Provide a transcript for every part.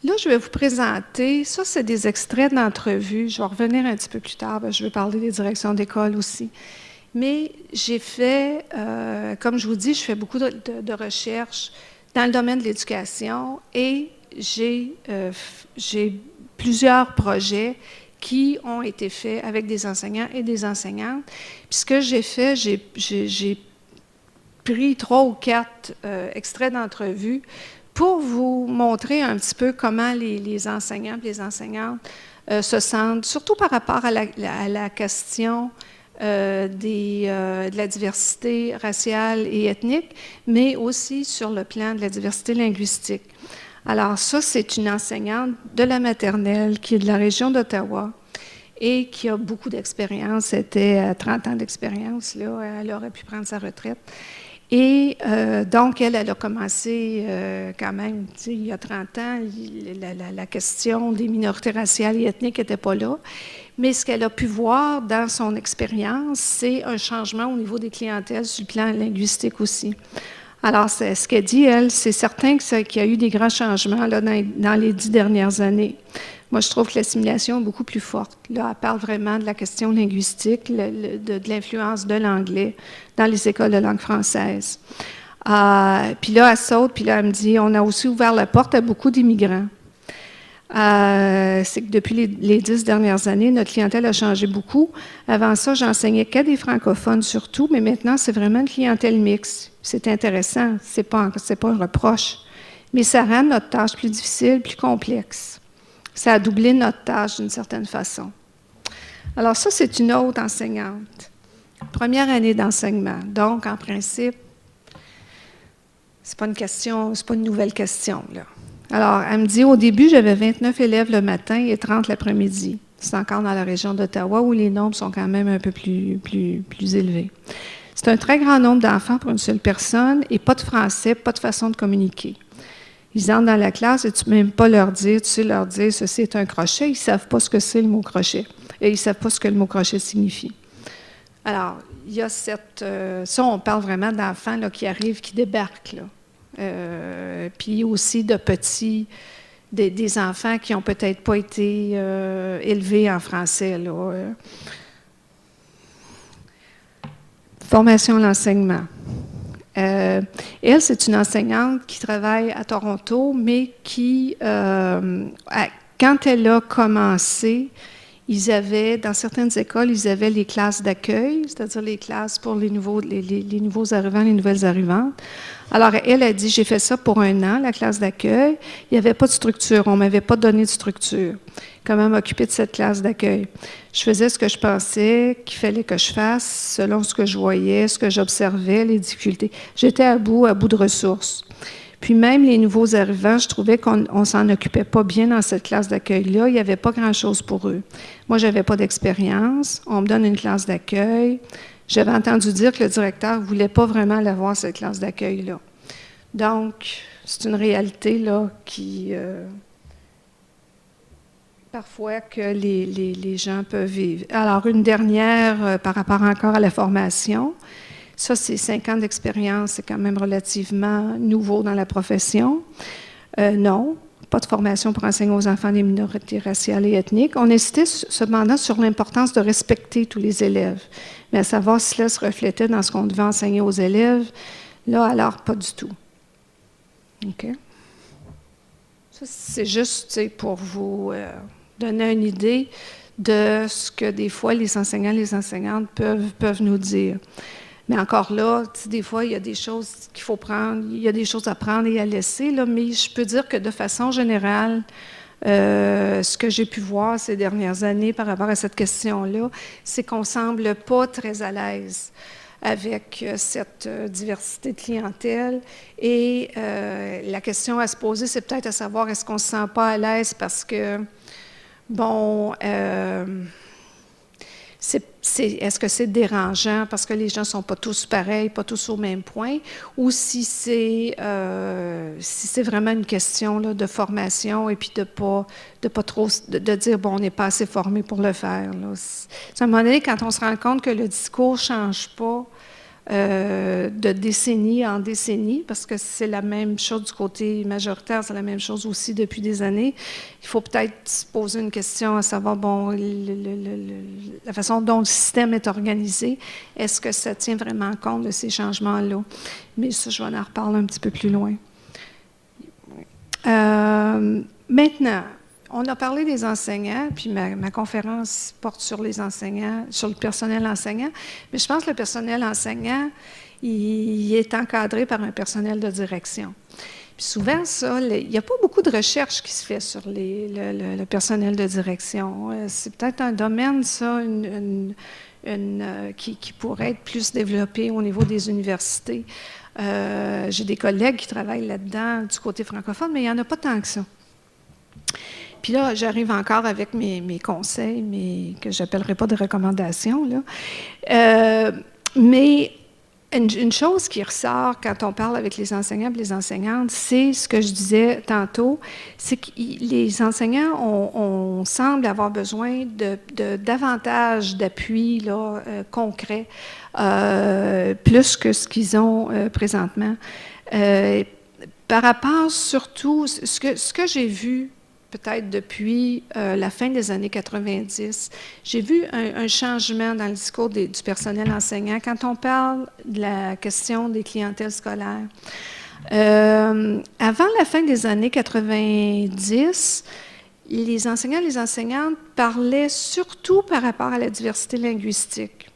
Là, je vais vous présenter, ça c'est des extraits d'entrevues, je vais revenir un petit peu plus tard, je vais parler des directions d'école aussi. Mais j'ai fait, comme je vous dis, je fais beaucoup de recherches dans le domaine de l'éducation et j'ai plusieurs projets qui ont été faits avec des enseignants et des enseignantes. Puis ce que j'ai fait, j'ai pris 3 ou 4 extraits d'entrevues pour vous montrer un petit peu comment les enseignants et les enseignantes se sentent, surtout par rapport à la question de la diversité raciale et ethnique, mais aussi sur le plan de la diversité linguistique. Alors ça, c'est une enseignante de la maternelle qui est de la région d'Ottawa et qui a beaucoup d'expérience. C'était à 30 ans d'expérience, là, elle aurait pu prendre sa retraite. Et donc, elle a commencé quand même, il y a 30 ans, la question des minorités raciales et ethniques n'était pas là. Mais ce qu'elle a pu voir dans son expérience, c'est un changement au niveau des clientèles sur le plan linguistique aussi. Alors, ce qu'elle dit, elle, c'est certain qu'il y a eu des grands changements là, dans les 10 dernières années. Moi, je trouve que l'assimilation est beaucoup plus forte. Là, elle parle vraiment de la question linguistique, de l'influence de l'anglais dans les écoles de langue française. Puis là, elle saute, puis là, elle me dit, on a aussi ouvert la porte à beaucoup d'immigrants. C'est que depuis les 10 dernières années, notre clientèle a changé beaucoup. Avant ça, j'enseignais qu'à des francophones surtout, mais maintenant, c'est vraiment une clientèle mixte. C'est intéressant, c'est pas un reproche, mais ça rend notre tâche plus difficile, plus complexe. Ça a doublé notre tâche d'une certaine façon. Alors ça, c'est une autre enseignante. Première année d'enseignement. Donc, en principe, c'est pas une nouvelle question, là. Alors, elle me dit, au début, j'avais 29 élèves le matin et 30 l'après-midi. C'est encore dans la région d'Ottawa où les nombres sont quand même un peu plus élevés. C'est un très grand nombre d'enfants pour une seule personne et pas de français, pas de façon de communiquer. Ils entrent dans la classe et tu ne peux même pas leur dire, tu sais leur dire, ceci est un crochet, ils ne savent pas ce que c'est le mot crochet et ils ne savent pas ce que le mot crochet signifie. Alors, il y a ça, on parle vraiment d'enfants là, qui arrivent, qui débarquent, là. Puis aussi de des enfants qui n'ont peut-être pas été élevés en français. Là. Formation à l'enseignement. Elle, c'est une enseignante qui travaille à Toronto, mais qui, quand elle a commencé, dans certaines écoles, ils avaient les classes d'accueil, c'est-à-dire les classes pour les nouveaux arrivants, les nouvelles arrivantes. Alors, elle a dit, j'ai fait ça pour 1 an, la classe d'accueil. Il n'y avait pas de structure, on ne m'avait pas donné de structure. Comment m'occuper de cette classe d'accueil? Je faisais ce que je pensais qu'il fallait que je fasse, selon ce que je voyais, ce que j'observais, les difficultés. J'étais à bout de ressources. Puis même les nouveaux arrivants, je trouvais qu'on ne s'en occupait pas bien dans cette classe d'accueil-là. Il n'y avait pas grand-chose pour eux. Moi, je n'avais pas d'expérience. On me donne une classe d'accueil. J'avais entendu dire que le directeur ne voulait pas vraiment aller voir cette classe d'accueil-là. Donc, c'est une réalité là, qui, parfois, que les gens peuvent vivre. Alors, une dernière par rapport encore à la formation. Ça, c'est 5 ans d'expérience, c'est quand même relativement nouveau dans la profession. Non, pas de formation pour enseigner aux enfants des minorités raciales et ethniques. On insistait cependant sur l'importance de respecter tous les élèves. Mais à savoir si cela se reflétait dans ce qu'on devait enseigner aux élèves, là, alors, pas du tout. OK? Ça, c'est juste pour vous donner une idée de ce que des fois les enseignants, les enseignantes peuvent nous dire. Mais encore là, des fois, il y a des choses qu'il faut prendre, il y a des choses à prendre et à laisser, là, mais je peux dire que de façon générale, ce que j'ai pu voir ces dernières années par rapport à cette question-là, c'est qu'on ne semble pas très à l'aise avec cette diversité de clientèle. Et la question à se poser, c'est peut-être à savoir, est-ce qu'on ne se sent pas à l'aise parce que, bon, est-ce que c'est dérangeant parce que les gens ne sont pas tous pareils, pas tous au même point, ou si c'est vraiment une question là, de formation et puis de pas trop de dire bon, on n'est pas assez formé pour le faire. Là. À un moment donné, quand on se rend compte que le discours ne change pas, de décennie en décennie, parce que c'est la même chose du côté majoritaire, c'est la même chose aussi depuis des années. Il faut peut-être se poser une question à savoir, bon, la façon dont le système est organisé, est-ce que ça tient vraiment compte de ces changements-là? Mais ça, je vais en reparler un petit peu plus loin. Maintenant, on a parlé des enseignants, puis ma conférence porte sur les enseignants, sur le personnel enseignant, mais je pense que le personnel enseignant, il est encadré par un personnel de direction. Puis souvent, ça, il n'y a pas beaucoup de recherche qui se fait sur le personnel de direction. C'est peut-être un domaine, ça, qui pourrait être plus développé au niveau des universités. J'ai des collègues qui travaillent là-dedans du côté francophone, mais il n'y en a pas tant que ça. Puis là, j'arrive encore avec mes conseils, mais que je n'appellerai pas de recommandations, là. Mais une chose qui ressort quand on parle avec les enseignants et les enseignantes, c'est ce que je disais tantôt, c'est que les enseignants, on semble avoir besoin de davantage d'appui concret, plus que ce qu'ils ont présentement. Par rapport surtout, ce que j'ai vu peut-être depuis la fin des années 90, j'ai vu un changement dans le discours du personnel enseignant quand on parle de la question des clientèles scolaires. Avant la fin des années 90, les enseignants et les enseignantes parlaient surtout par rapport à la diversité linguistique,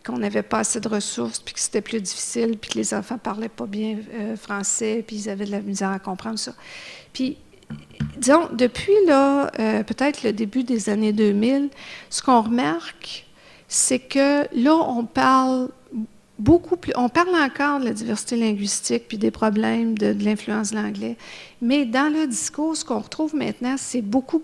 qu'on n'avait pas assez de ressources, puis que c'était plus difficile, puis que les enfants ne parlaient pas bien français, puis ils avaient de la misère à comprendre ça. Puis, disons, depuis là, peut-être le début des années 2000, ce qu'on remarque, c'est que là, on parle beaucoup plus, on parle encore de la diversité linguistique puis des problèmes de l'influence de l'anglais, mais dans le discours, ce qu'on retrouve maintenant, c'est beaucoup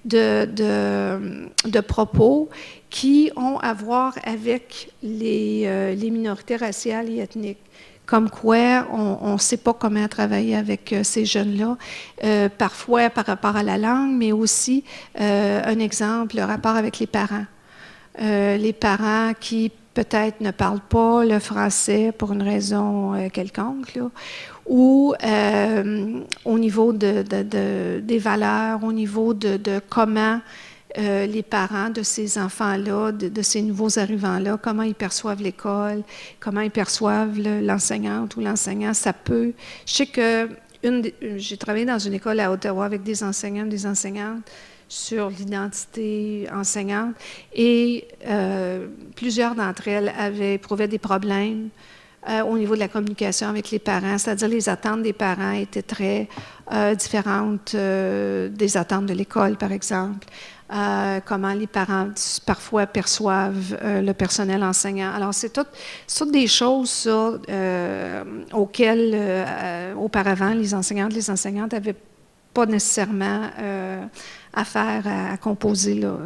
de propos qui ont à voir avec les minorités raciales et ethniques. Comme quoi, on ne sait pas comment travailler avec ces jeunes-là, parfois par rapport à la langue, mais aussi, un exemple, le rapport avec les parents. Les parents qui peut-être ne parlent pas le français pour une raison quelconque, là, ou au niveau des valeurs, au niveau de comment les parents de ces enfants-là, de ces nouveaux arrivants-là, comment ils perçoivent l'école, comment ils perçoivent l'enseignante ou l'enseignant, ça peut... Je sais que j'ai travaillé dans une école à Ottawa avec des enseignants, des enseignantes sur l'identité enseignante et plusieurs d'entre elles éprouvaient des problèmes au niveau de la communication avec les parents, c'est-à-dire les attentes des parents étaient très différentes des attentes de l'école, par exemple. Comment les parents parfois perçoivent le personnel enseignant. Alors, c'est toutes des choses ça, auxquelles auparavant les enseignantes n'avaient pas nécessairement affaire à composer là.